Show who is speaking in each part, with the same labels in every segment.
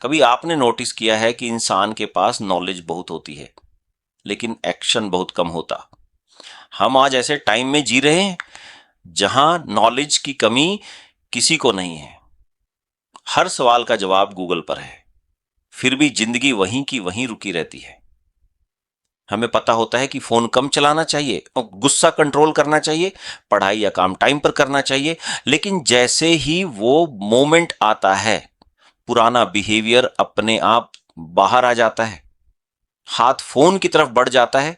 Speaker 1: कभी आपने नोटिस किया है कि इंसान के पास नॉलेज बहुत होती है लेकिन एक्शन बहुत कम होता। हम आज ऐसे टाइम में जी रहे हैं जहां नॉलेज की कमी किसी को नहीं है। हर सवाल का जवाब गूगल पर है, फिर भी जिंदगी वहीं की वहीं रुकी रहती है। हमें पता होता है कि फोन कम चलाना चाहिए और गुस्सा कंट्रोल करना चाहिए, पढ़ाई या काम टाइम पर करना चाहिए, लेकिन जैसे ही वो मोमेंट आता है पुराना बिहेवियर अपने आप बाहर आ जाता है। हाथ फोन की तरफ बढ़ जाता है,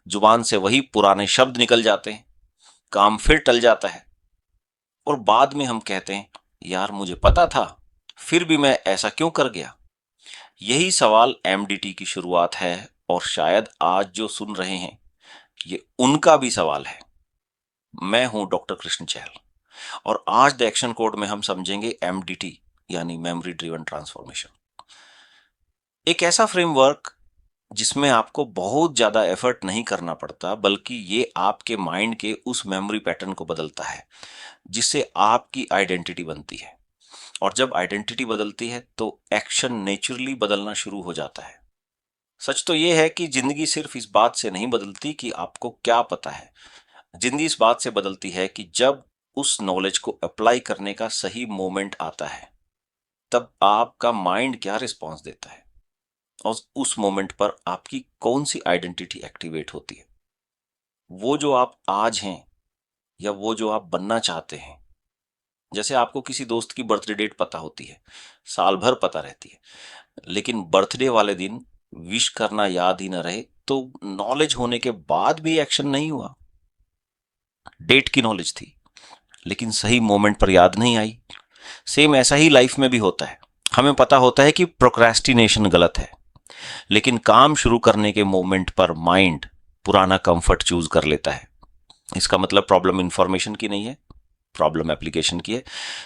Speaker 1: जुबान से वही पुराने शब्द निकल जाते हैं, काम फिर टल जाता है और बाद में हम कहते हैं यार मुझे पता था, फिर भी मैं ऐसा क्यों कर गया। यही सवाल एमडीटी की शुरुआत है और शायद आज जो सुन रहे हैं ये उनका भी सवाल है। मैं हूं डॉक्टर कृष्ण चहल और आज द एक्शन कोड में हम समझेंगे एमडीटी यानी मेमोरी ड्रिवन ट्रांसफॉर्मेशन। एक ऐसा फ्रेमवर्क जिसमें आपको बहुत ज्यादा एफर्ट नहीं करना पड़ता, बल्कि ये आपके माइंड के उस मेमोरी पैटर्न को बदलता है जिससे आपकी आइडेंटिटी बनती है। और जब आइडेंटिटी बदलती है तो एक्शन नेचुरली बदलना शुरू हो जाता है। सच तो यह है कि जिंदगी सिर्फ इस बात से नहीं बदलती कि आपको क्या पता है, जिंदगी इस बात से बदलती है कि जब उस नॉलेज को अप्लाई करने का सही मोमेंट आता है तब आपका माइंड क्या रिस्पॉन्स देता है और उस मोमेंट पर आपकी कौन सी आइडेंटिटी एक्टिवेट होती है। वो जो आप आज हैं या वो जो आप बनना चाहते हैं। जैसे आपको किसी दोस्त की बर्थडे डेट पता होती है, साल भर पता रहती है, लेकिन बर्थडे वाले दिन विश करना याद ही ना रहे तो नॉलेज होने के बाद भी एक्शन नहीं हुआ। डेट की नॉलेज थी लेकिन सही मोमेंट पर याद नहीं आई। सेम ऐसा ही लाइफ में भी होता है। हमें पता होता है कि प्रोक्रेस्टिनेशन गलत है, लेकिन काम शुरू करने के मोमेंट पर माइंड पुराना कंफर्ट चूज कर लेता है। इसका मतलब प्रॉब्लम इंफॉर्मेशन की नहीं है, प्रॉब्लम एप्लीकेशन की है।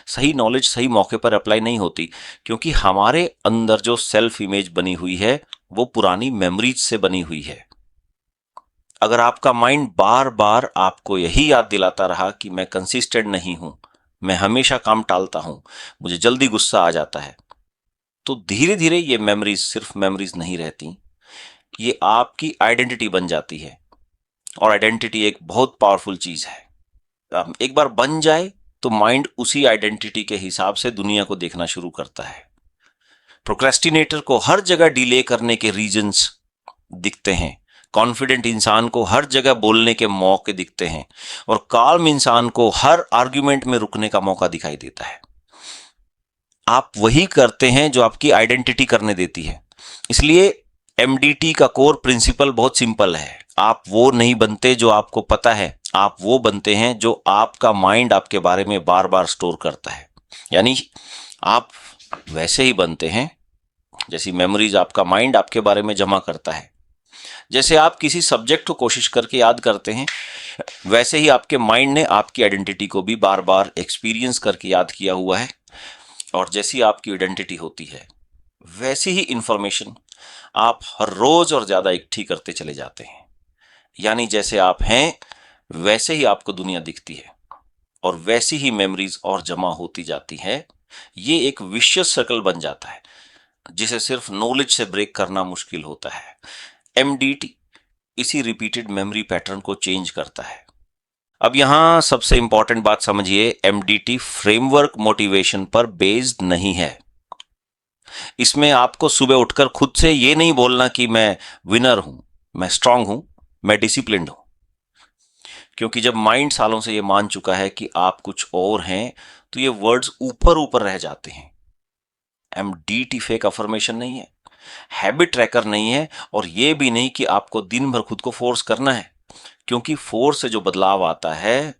Speaker 1: सही नॉलेज सही मौके पर अप्लाई नहीं होती क्योंकि हमारे अंदर जो सेल्फ इमेज बनी हुई है वो पुरानी मेमोरीज से बनी हुई है। अगर आपका माइंड बार बार आपको यही याद दिलाता रहा कि मैं कंसिस्टेंट नहीं हूं, मैं हमेशा काम टालता हूं, मुझे जल्दी गुस्सा आ जाता है, तो धीरे धीरे ये मेमोरीज सिर्फ मेमोरीज नहीं रहती, ये आपकी आइडेंटिटी बन जाती है। और आइडेंटिटी एक बहुत पावरफुल चीज है। एक बार बन जाए तो माइंड उसी आइडेंटिटी के हिसाब से दुनिया को देखना शुरू करता है। प्रोक्रेस्टिनेटर को हर जगह डिले करने के रीजंस दिखते हैं, कॉन्फिडेंट इंसान को हर जगह बोलने के मौके दिखते हैं और काल्म इंसान को हर आर्ग्यूमेंट में रुकने का मौका दिखाई देता है। आप वही करते हैं जो आपकी आइडेंटिटी करने देती है। इसलिए एमडीटी का कोर प्रिंसिपल बहुत सिंपल है। आप वो नहीं बनते जो आपको पता है, आप वो बनते हैं जो आपका माइंड आपके बारे में बार बार स्टोर करता है। यानी आप वैसे ही बनते हैं जैसी मेमोरीज आपका माइंड आपके बारे में जमा करता है। जैसे आप किसी सब्जेक्ट को कोशिश करके याद करते हैं, वैसे ही आपके माइंड ने आपकी आइडेंटिटी को भी बार बार एक्सपीरियंस करके याद किया हुआ है। और जैसी आपकी आइडेंटिटी होती है वैसी ही इंफॉर्मेशन आप हर रोज और ज्यादा इकट्ठी करते चले जाते हैं। यानी जैसे आप हैं वैसे ही आपको दुनिया दिखती है और वैसी ही मेमोरीज और जमा होती जाती है। ये एक विशियस सर्कल बन जाता है जिसे सिर्फ नॉलेज से ब्रेक करना मुश्किल होता है। एमडीटी इसी रिपीटेड मेमोरी पैटर्न को चेंज करता है। अब यहां सबसे इंपॉर्टेंट बात समझिए, एमडीटी फ्रेमवर्क मोटिवेशन पर बेस्ड नहीं है। इसमें आपको सुबह उठकर खुद से ये नहीं बोलना कि मैं विनर हूं, मैं स्ट्रांग हूं, मैं डिसिप्लिन्ड हूं। क्योंकि जब माइंड सालों से ये मान चुका है कि आप कुछ और हैं तो ये वर्ड्स ऊपर ऊपर रह जाते हैं। एमडीटी फेक अफर्मेशन नहीं है, हैबिट ट्रैकर नहीं है और ये भी नहीं कि आपको दिन भर खुद को फोर्स करना है, क्योंकि फोर्स से जो बदलाव आता है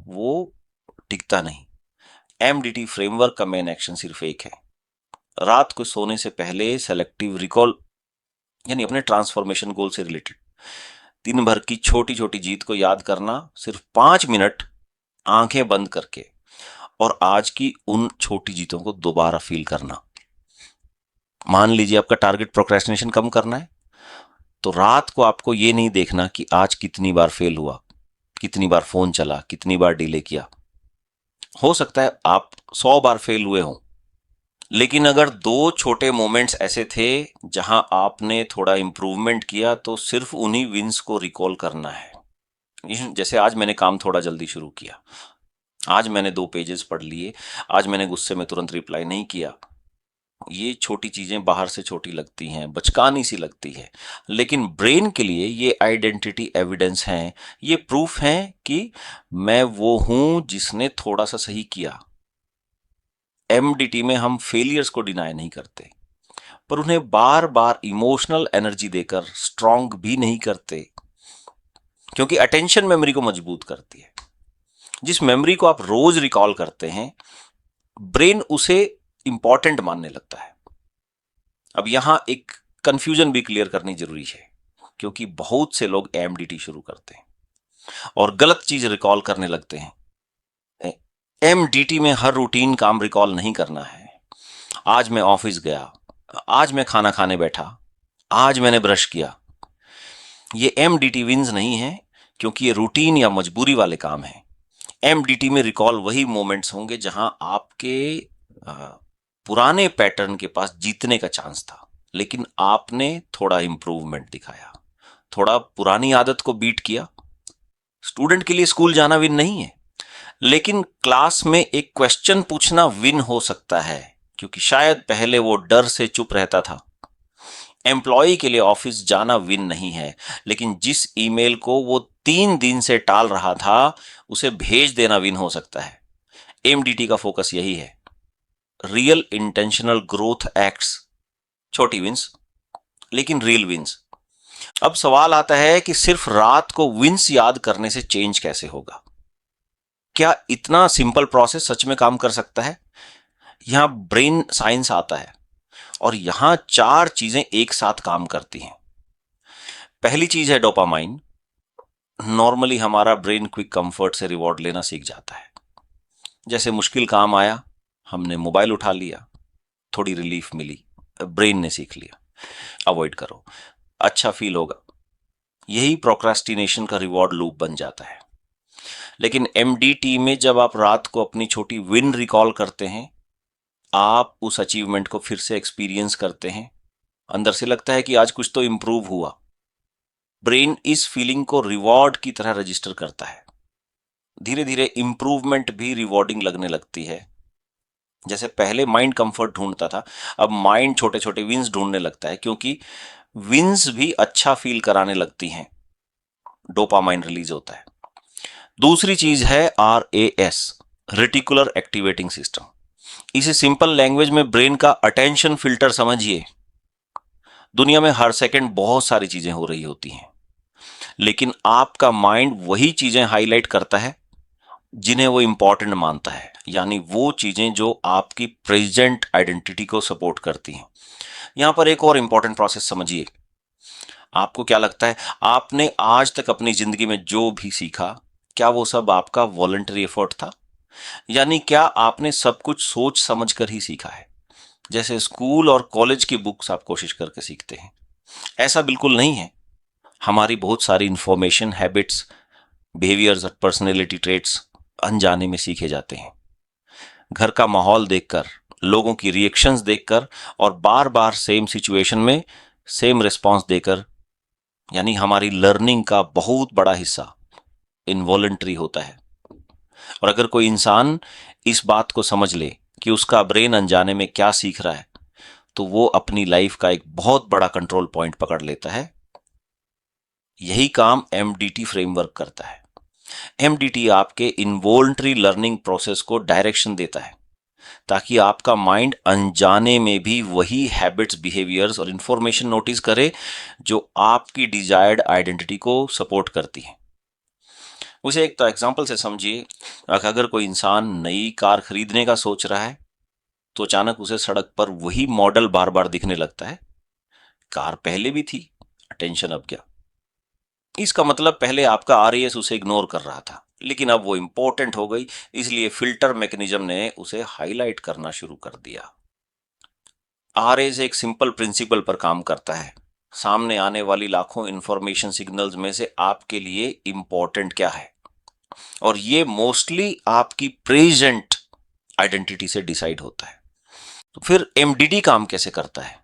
Speaker 1: वो टिकता नहीं। एमडीटी फ्रेमवर्क का मेन एक्शन सिर्फ एक है, रात को सोने से पहले सेलेक्टिव रिकॉल, यानी अपने ट्रांसफॉर्मेशन गोल से रिलेटेड दिन भर की छोटी छोटी जीत को याद करना, सिर्फ 5 मिनट आंखें बंद करके, और आज की उन छोटी जीतों को दोबारा फील करना। मान लीजिए आपका टारगेट प्रोक्रेस्टिनेशन कम करना है, तो रात को आपको ये नहीं देखना कि आज कितनी बार फेल हुआ, कितनी बार फोन चला, कितनी बार डिले किया। हो सकता है आप 100 बार फेल हुए हों, लेकिन अगर दो छोटे मोमेंट्स ऐसे थे जहां आपने थोड़ा इंप्रूवमेंट किया, तो सिर्फ उन्हीं विंस को रिकॉल करना है। जैसे आज मैंने काम थोड़ा जल्दी शुरू किया, आज मैंने 2 पेजेस पढ़ लिए, आज मैंने गुस्से में तुरंत रिप्लाई नहीं किया। ये छोटी चीजें बाहर से छोटी लगती हैं, बचकानी सी लगती है, लेकिन ब्रेन के लिए ये आइडेंटिटी एविडेंस हैं, ये प्रूफ हैं कि मैं वो हूं जिसने थोड़ा सा सही किया। एमडीटी में हम फेलियर्स को डिनाई नहीं करते, पर उन्हें बार बार इमोशनल एनर्जी देकर स्ट्रांग भी नहीं करते, क्योंकि अटेंशन मेमोरी को मजबूत करती है। जिस मेमोरी को आप रोज रिकॉल करते हैं, ब्रेन उसे इंपॉर्टेंट मानने लगता है। अब यहां एक कंफ्यूजन भी क्लियर करनी जरूरी है, क्योंकि बहुत से लोग एमडीटी शुरू करते हैं और गलत चीज रिकॉल करने लगते हैं। एमडीटी में हर रूटीन काम रिकॉल नहीं करना है। आज मैं ऑफिस गया, आज मैं खाना खाने बैठा, आज मैंने ब्रश किया, ये एमडीटी विंस नहीं है, क्योंकि ये रूटीन या मजबूरी वाले काम है। एमडीटी में रिकॉल वही मोमेंट्स होंगे जहां आपके पुराने पैटर्न के पास जीतने का चांस था, लेकिन आपने थोड़ा इंप्रूवमेंट दिखाया, थोड़ा पुरानी आदत को बीट किया। स्टूडेंट के लिए स्कूल जाना विन नहीं है, लेकिन क्लास में एक क्वेश्चन पूछना विन हो सकता है, क्योंकि शायद पहले वो डर से चुप रहता था। एम्प्लॉय के लिए ऑफिस जाना विन नहीं है, लेकिन जिस ईमेल को वो 3 दिन से टाल रहा था, उसे भेज देना विन हो सकता है। एमडीटी का फोकस यही है, रियल इंटेंशनल ग्रोथ एक्ट्स, छोटी विंस लेकिन रियल विंस। अब सवाल आता है कि सिर्फ रात को विंस याद करने से चेंज कैसे होगा? क्या इतना सिंपल प्रोसेस सच में काम कर सकता है? यहां ब्रेन साइंस आता है और यहां 4 चीजें एक साथ काम करती हैं। पहली चीज है डोपामाइन। नॉर्मली हमारा ब्रेन क्विक कंफर्ट से रिवॉर्ड लेना सीख जाता है। जैसे मुश्किल काम आया, हमने मोबाइल उठा लिया, थोड़ी रिलीफ मिली, ब्रेन ने सीख लिया अवॉइड करो, अच्छा फील होगा। यही प्रोक्रास्टिनेशन का रिवॉर्ड लूप बन जाता है। लेकिन एमडीटी में जब आप रात को अपनी छोटी विन रिकॉल करते हैं, आप उस अचीवमेंट को फिर से एक्सपीरियंस करते हैं, अंदर से लगता है कि आज कुछ तो इंप्रूव हुआ। ब्रेन इस फीलिंग को रिवॉर्ड की तरह रजिस्टर करता है। धीरे धीरे इंप्रूवमेंट भी रिवॉर्डिंग लगने लगती है। जैसे पहले माइंड कंफर्ट ढूंढता था, अब माइंड छोटे छोटे विंस ढूंढने लगता है, क्योंकि विंस भी अच्छा फील कराने लगती हैं। डोपामाइन रिलीज होता है। दूसरी चीज है RAS, रेटिकुलर एक्टिवेटिंग सिस्टम। इसे सिंपल लैंग्वेज में ब्रेन का अटेंशन फिल्टर समझिए। दुनिया में हर सेकंड बहुत सारी चीजें हो रही होती हैं, लेकिन आपका माइंड वही चीजें हाईलाइट करता है जिन्हें वो इंपॉर्टेंट मानता है, यानी वो चीजें जो आपकी प्रेजेंट आइडेंटिटी को सपोर्ट करती हैं। यहां पर एक और इंपॉर्टेंट प्रोसेस समझिए। आपको क्या लगता है, आपने आज तक अपनी जिंदगी में जो भी सीखा, क्या वो सब आपका वॉलंटरी एफर्ट था? यानी क्या आपने सब कुछ सोच समझ कर ही सीखा है, जैसे स्कूल और कॉलेज की बुक्स आप कोशिश करके सीखते हैं? ऐसा बिल्कुल नहीं है। हमारी बहुत सारी इंफॉर्मेशन, हैबिट्स, बिहेवियर्स और पर्सनैलिटी ट्रेट्स अनजाने में सीखे जाते हैं। घर का माहौल देखकर, लोगों की रिएक्शंस देखकर और बार बार सेम सिचुएशन में सेम रिस्पॉन्स देकर, यानी हमारी लर्निंग का बहुत बड़ा हिस्सा इनवॉलंटरी होता है। और अगर कोई इंसान इस बात को समझ ले कि उसका ब्रेन अनजाने में क्या सीख रहा है, तो वो अपनी लाइफ का एक बहुत बड़ा कंट्रोल पॉइंट पकड़ लेता है। यही काम एमडीटी फ्रेमवर्क करता है। एमडीटी आपके इनवॉलंटरी लर्निंग प्रोसेस को डायरेक्शन देता है, ताकि आपका माइंड अनजाने में भी वही हैबिट्स, बिहेवियर्स और इंफॉर्मेशन नोटिस करे जो आपकी डिजायर्ड आइडेंटिटी को सपोर्ट करती है। उसे एक तो एग्जांपल से समझिए। अगर कोई इंसान नई कार खरीदने का सोच रहा है, तो अचानक उसे सड़क पर वही मॉडल बार बार दिखने लगता है। कार पहले भी थी, अटेंशन अब क्या? इसका मतलब पहले आपका RAS उसे इग्नोर कर रहा था, लेकिन अब वो इंपॉर्टेंट हो गई, इसलिए फिल्टर मैकेनिज्म ने उसे हाईलाइट करना शुरू कर दिया। RAS एक सिंपल प्रिंसिपल पर काम करता है। सामने आने वाली लाखों इंफॉर्मेशन सिग्नल्स में से आपके लिए इंपॉर्टेंट क्या है, और ये मोस्टली आपकी प्रेजेंट आइडेंटिटी से डिसाइड होता है। तो फिर एमडीटी काम कैसे करता है?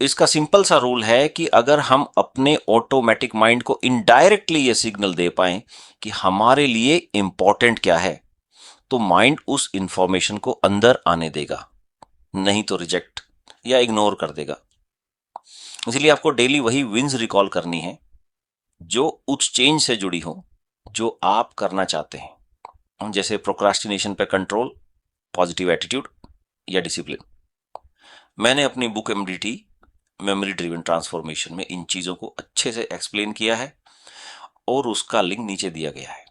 Speaker 1: इसका सिंपल सा रूल है कि अगर हम अपने ऑटोमेटिक माइंड को इनडायरेक्टली ये सिग्नल दे पाएं कि हमारे लिए इंपॉर्टेंट क्या है, तो माइंड उस इंफॉर्मेशन को अंदर आने देगा, नहीं तो रिजेक्ट या इग्नोर कर देगा। इसलिए आपको डेली वही विंस रिकॉल करनी है जो उस चेंज से जुड़ी हो जो आप करना चाहते हैं, जैसे प्रोक्रास्टिनेशन पे कंट्रोल, पॉजिटिव एटीट्यूड या डिसिप्लिन। मैंने अपनी book MDT memory driven transformation में इन चीजों को अच्छे से एक्सप्लेन किया है और उसका लिंक नीचे दिया गया है।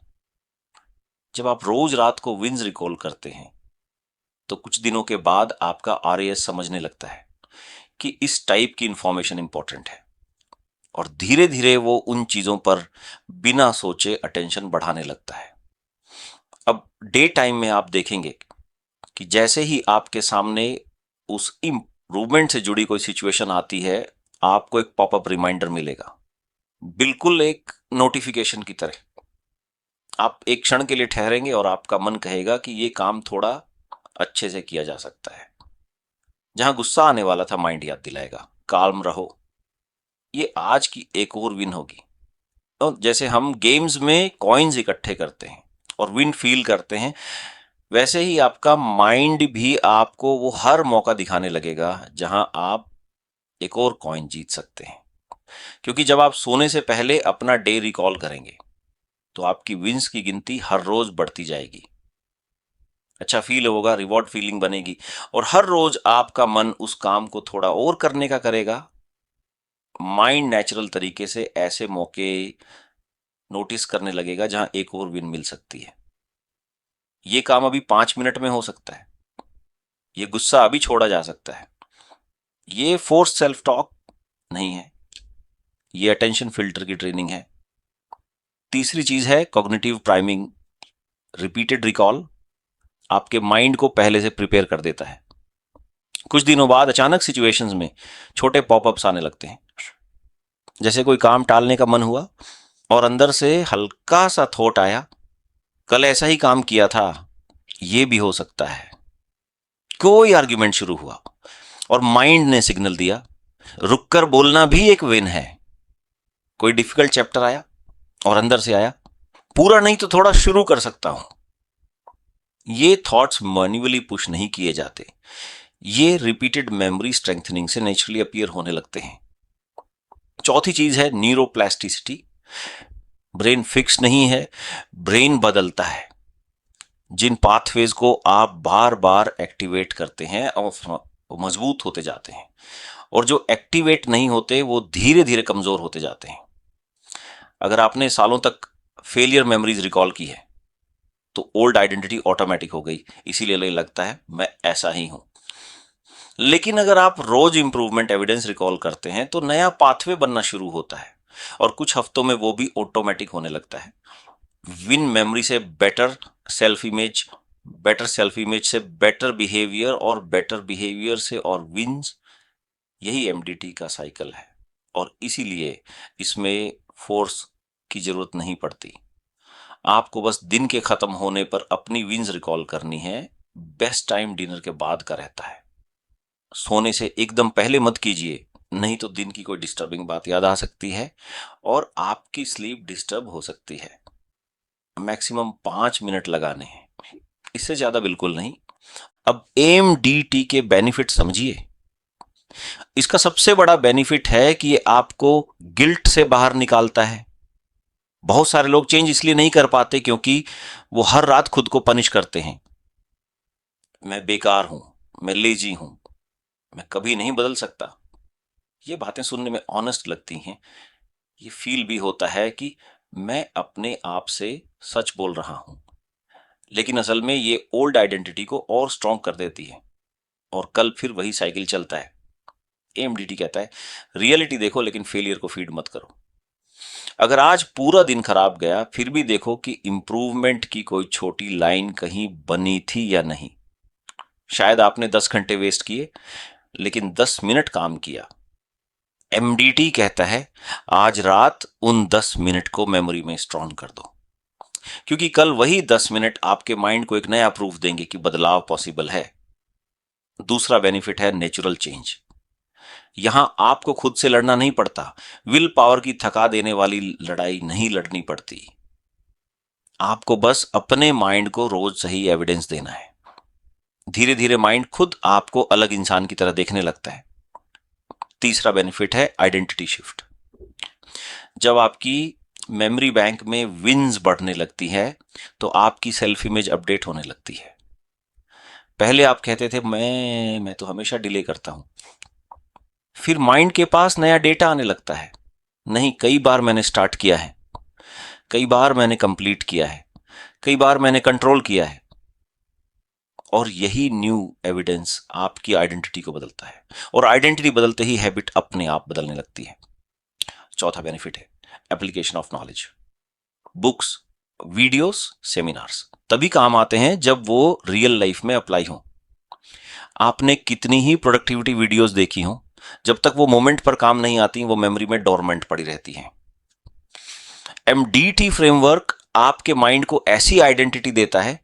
Speaker 1: जब आप रोज रात को विंस रिकॉल करते हैं तो कुछ दिनों के बाद आपका आरएएस समझने लगता है कि इस टाइप की इंफॉर्मेशन इंपॉर्टेंट है, और धीरे धीरे वो उन चीजों पर बिना सोचे अटेंशन बढ़ाने लगता है। अब डे टाइम में आप देखेंगे कि जैसे ही आपके सामने उस इम्प्रूवमेंट से जुड़ी कोई सिचुएशन आती है, आपको एक पॉपअप रिमाइंडर मिलेगा, बिल्कुल एक नोटिफिकेशन की तरह। आप एक क्षण के लिए ठहरेंगे और आपका मन कहेगा कि ये काम थोड़ा अच्छे से किया जा सकता है। जहां गुस्सा आने वाला था, माइंड याद दिलाएगा काल्म रहो, ये आज की एक और विन होगी। तो जैसे हम गेम्स में कॉइन्स इकट्ठे करते हैं और विन फील करते हैं, वैसे ही आपका माइंड भी आपको वो हर मौका दिखाने लगेगा जहां आप एक और कॉइन जीत सकते हैं। क्योंकि जब आप सोने से पहले अपना डे रिकॉल करेंगे तो आपकी विंस की गिनती हर रोज बढ़ती जाएगी, अच्छा फील होगा, रिवॉर्ड फीलिंग बनेगी, और हर रोज आपका मन उस काम को थोड़ा और करने का करेगा। माइंड नेचुरल तरीके से ऐसे मौके नोटिस करने लगेगा जहां एक और विन मिल सकती है। ये काम अभी 5 मिनट में हो सकता है, ये गुस्सा अभी छोड़ा जा सकता है, ये फोर्स सेल्फ टॉक नहीं है, ये अटेंशन फिल्टर की ट्रेनिंग है। तीसरी चीज है कॉग्निटिव प्राइमिंग। रिपीटेड रिकॉल आपके माइंड को पहले से प्रिपेयर कर देता है। कुछ दिनों बाद अचानक सिचुएशंस में छोटे पॉपअप्स आने लगते हैं, जैसे कोई काम टालने का मन हुआ और अंदर से हल्का सा थॉट आया, कल ऐसा ही काम किया था, ये भी हो सकता है। कोई आर्ग्यूमेंट शुरू हुआ और माइंड ने सिग्नल दिया, रुककर बोलना भी एक विन है। कोई डिफिकल्ट चैप्टर आया और अंदर से आया, पूरा नहीं तो थोड़ा शुरू कर सकता हूं। ये थॉट्स मैन्युअली पुश नहीं किए जाते, ये रिपीटेड मेमोरी स्ट्रेंथनिंग से नेचुरली अपीयर होने लगते हैं। चौथी चीज है न्यूरोप्लास्टिसिटी। ब्रेन फिक्स नहीं है, ब्रेन बदलता है। जिन पाथवेज को आप बार बार एक्टिवेट करते हैं और मजबूत होते जाते हैं, और जो एक्टिवेट नहीं होते वो धीरे धीरे कमजोर होते जाते हैं। अगर आपने सालों तक फेलियर मेमोरीज रिकॉल की है तो ओल्ड आइडेंटिटी ऑटोमेटिक हो गई, इसीलिए लगता है मैं ऐसा ही हूं। लेकिन अगर आप रोज इंप्रूवमेंट एविडेंस रिकॉल करते हैं तो नया पाथवे बनना शुरू होता है, और कुछ हफ्तों में वो भी ऑटोमेटिक होने लगता है। विन मेमोरी से better self image, better self image से बेटर बिहेवियर, और बेटर बिहेवियर से और विंस, यही एमडीटी का साइकिल है। और इसीलिए इसमें फोर्स की जरूरत नहीं पड़ती, आपको बस दिन के खत्म होने पर अपनी विंस रिकॉल करनी है। बेस्ट टाइम डिनर के बाद का रहता है, सोने से एकदम पहले मत कीजिए, नहीं तो दिन की कोई डिस्टर्बिंग बात याद आ सकती है और आपकी स्लीप डिस्टर्ब हो सकती है। मैक्सिमम 5 मिनट लगाने हैं, इससे ज्यादा बिल्कुल नहीं। अब एमडीटी के बेनिफिट समझिए। इसका सबसे बड़ा बेनिफिट है कि ये आपको गिल्ट से बाहर निकालता है। बहुत सारे लोग चेंज इसलिए नहीं कर पाते क्योंकि वो हर रात खुद को पनिश करते हैं, मैं बेकार हूं, मैं लेजी हूं, मैं कभी नहीं बदल सकता। ये बातें सुनने में ऑनेस्ट लगती हैं, ये फील भी होता है कि मैं अपने आप से सच बोल रहा हूं, लेकिन असल में ये ओल्ड आइडेंटिटी को और स्ट्रॉन्ग कर देती है, और कल फिर वही साइकिल चलता है। एमडीटी कहता है रियलिटी देखो लेकिन फेलियर को फीड मत करो। अगर आज पूरा दिन खराब गया फिर भी देखो कि इंप्रूवमेंट की कोई छोटी लाइन कहीं बनी थी या नहीं। शायद आपने 10 घंटे वेस्ट किए लेकिन 10 मिनट काम किया। एमडीटी कहता है आज रात उन 10 मिनट को मेमोरी में स्ट्रॉन्ग कर दो, क्योंकि कल वही 10 मिनट आपके माइंड को एक नया प्रूफ देंगे कि बदलाव पॉसिबल है। दूसरा बेनिफिट है नेचुरल चेंज। यहां आपको खुद से लड़ना नहीं पड़ता, विल पावर की थका देने वाली लड़ाई नहीं लड़नी पड़ती। आपको बस अपने माइंड को रोज सही एविडेंस देना है। धीरे धीरे माइंड खुद आपको अलग इंसान की तरह देखने लगता है। तीसरा बेनिफिट है आइडेंटिटी शिफ्ट। जब आपकी मेमोरी बैंक में विंस बढ़ने लगती है तो आपकी सेल्फ इमेज अपडेट होने लगती है। पहले आप कहते थे मैं तो हमेशा डिले करता हूं, फिर माइंड के पास नया डेटा आने लगता है, नहीं कई बार मैंने स्टार्ट किया है, कई बार मैंने कंप्लीट किया है, कई बार मैंने कंट्रोल किया है। और यही न्यू एविडेंस आपकी आइडेंटिटी को बदलता है, और आइडेंटिटी बदलते ही हैबिट अपने आप बदलने लगती है। चौथा बेनिफिट है application of knowledge. Books, videos, seminars तभी काम आते हैं जब वो रियल लाइफ में अप्लाई हो। आपने कितनी ही प्रोडक्टिविटी वीडियोस देखी हो, जब तक वो मोमेंट पर काम नहीं आती वो मेमोरी में डोरमेंट पड़ी रहती हैं। एमडीटी फ्रेमवर्क आपके माइंड को ऐसी आइडेंटिटी देता है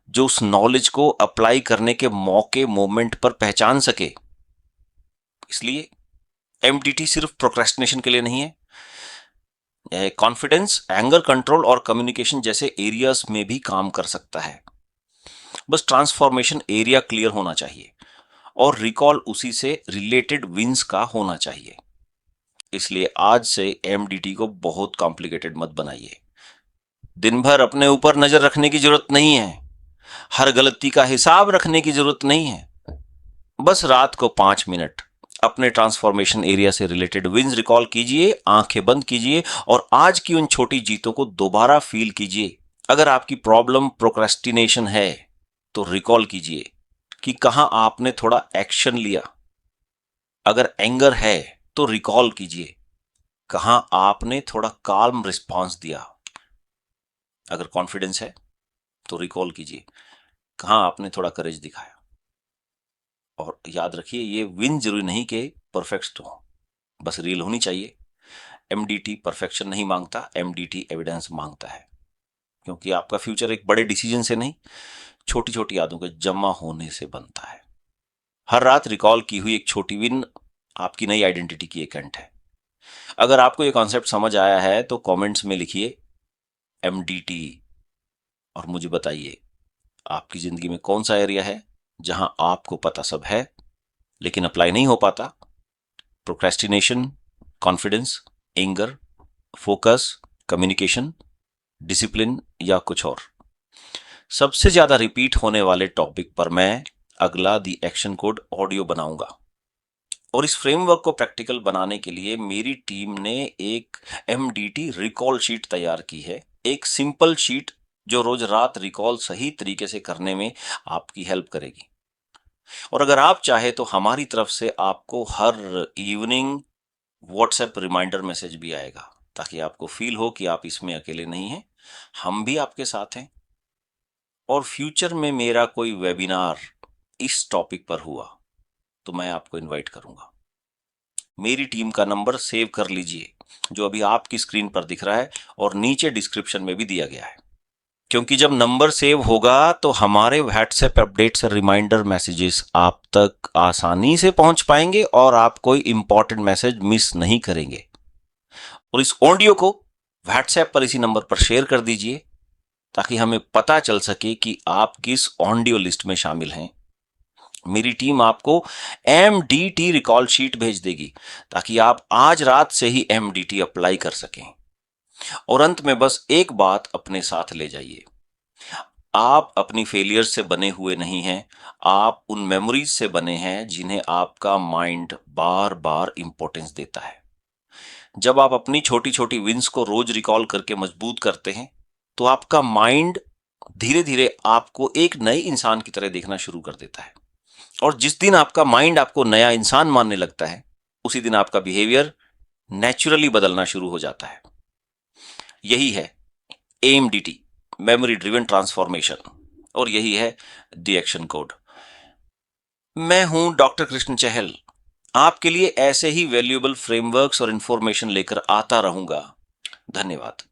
Speaker 1: जो उस नॉलेज को अप्लाई करने के मौके मोमेंट पर पहचान सके। इसलिए एमडीटी सिर्फ प्रोक्रेस्टिनेशन के लिए नहीं है, कॉन्फिडेंस, एंगर कंट्रोल और कम्युनिकेशन जैसे एरियाज में भी काम कर सकता है। बस ट्रांसफॉर्मेशन एरिया क्लियर होना चाहिए और रिकॉल उसी से रिलेटेड विंस का होना चाहिए। इसलिए आज से एमडीटी को बहुत कॉम्प्लिकेटेड मत बनाइए। दिन भर अपने ऊपर नजर रखने की जरूरत नहीं है, हर गलती का हिसाब रखने की जरूरत नहीं है। बस रात को 5 मिनट अपने ट्रांसफॉर्मेशन एरिया से रिलेटेड विंस रिकॉल कीजिए, आंखें बंद कीजिए और आज की उन छोटी जीतों को दोबारा फील कीजिए। अगर आपकी प्रॉब्लम प्रोक्रेस्टिनेशन है तो रिकॉल कीजिए कि कहां आपने थोड़ा एक्शन लिया। अगर एंगर है तो रिकॉल कीजिए कहां आपने थोड़ा काल्म रिस्पॉन्स दिया। अगर कॉन्फिडेंस है तो रिकॉल कीजिए कहां आपने थोड़ा करेज दिखाया। और याद रखिए ये विन जरूरी नहीं कि परफेक्ट हो, बस रील होनी चाहिए। एमडीटी परफेक्शन नहीं मांगता, एमडीटी एविडेंस मांगता है, क्योंकि आपका फ्यूचर एक बड़े डिसीजन से नहीं, छोटी छोटी यादों के जमा होने से बनता है। हर रात रिकॉल की हुई एक छोटी विन आपकी नई आइडेंटिटी की एक हिंट है। अगर आपको ये कॉन्सेप्ट समझ आया है तो कमेंट्स में लिखिए एमडीटी और मुझे बताइए आपकी जिंदगी में कौन सा एरिया है जहां आपको पता सब है लेकिन अप्लाई नहीं हो पाता। Procrastination, confidence, anger, focus, communication, discipline या कुछ और। सबसे ज्यादा रिपीट होने वाले टॉपिक पर मैं अगला दी एक्शन कोड ऑडियो बनाऊंगा। और इस फ्रेमवर्क को प्रैक्टिकल बनाने के लिए मेरी टीम ने एक एमडीटी रिकॉल शीट तैयार की है। एक सिंपल शीट जो रोज रात रिकॉल सही तरीके से करने में आपकी हेल्प करेगी। और अगर आप चाहे तो हमारी तरफ से आपको हर इवनिंग व्हाट्सएप रिमाइंडर मैसेज भी आएगा, ताकि आपको फील हो कि आप इसमें अकेले नहीं हैं, हम भी आपके साथ हैं। और फ्यूचर में मेरा कोई वेबिनार इस टॉपिक पर हुआ तो मैं आपको इनवाइट करूंगा। मेरी टीम का नंबर सेव कर लीजिए जो अभी आपकी स्क्रीन पर दिख रहा है और नीचे डिस्क्रिप्शन में भी दिया गया है, क्योंकि जब नंबर सेव होगा तो हमारे व्हाट्सएप अपडेट्स और रिमाइंडर मैसेजेस आप तक आसानी से पहुंच पाएंगे और आप कोई इंपॉर्टेंट मैसेज मिस नहीं करेंगे। और इस ऑडियो को व्हाट्सएप पर इसी नंबर पर शेयर कर दीजिए ताकि हमें पता चल सके कि आप किस ऑडियो लिस्ट में शामिल हैं। मेरी टीम आपको एमडीटी रिकॉल शीट भेज देगी ताकि आप आज रात से ही एमडीटी अप्लाई कर सकें। और अंत में बस एक बात अपने साथ ले जाइए, आप अपनी फेलियर से बने हुए नहीं हैं, आप उन मेमोरीज से बने हैं जिन्हें आपका माइंड बार बार इंपॉर्टेंस देता है। जब आप अपनी छोटी छोटी विंस को रोज रिकॉल करके मजबूत करते हैं तो आपका माइंड धीरे धीरे आपको एक नए इंसान की तरह देखना शुरू कर देता है। और जिस दिन आपका माइंड आपको नया इंसान मानने लगता है उसी दिन आपका बिहेवियर नेचुरली बदलना शुरू हो जाता है। यही है एमडीटी, मेमोरी ड्रिवन ट्रांसफॉर्मेशन, और यही है द एक्शन कोड। मैं हूं डॉक्टर कृष्ण चहल, आपके लिए ऐसे ही वैल्यूएबल फ्रेमवर्क्स और इंफॉर्मेशन लेकर आता रहूंगा। धन्यवाद।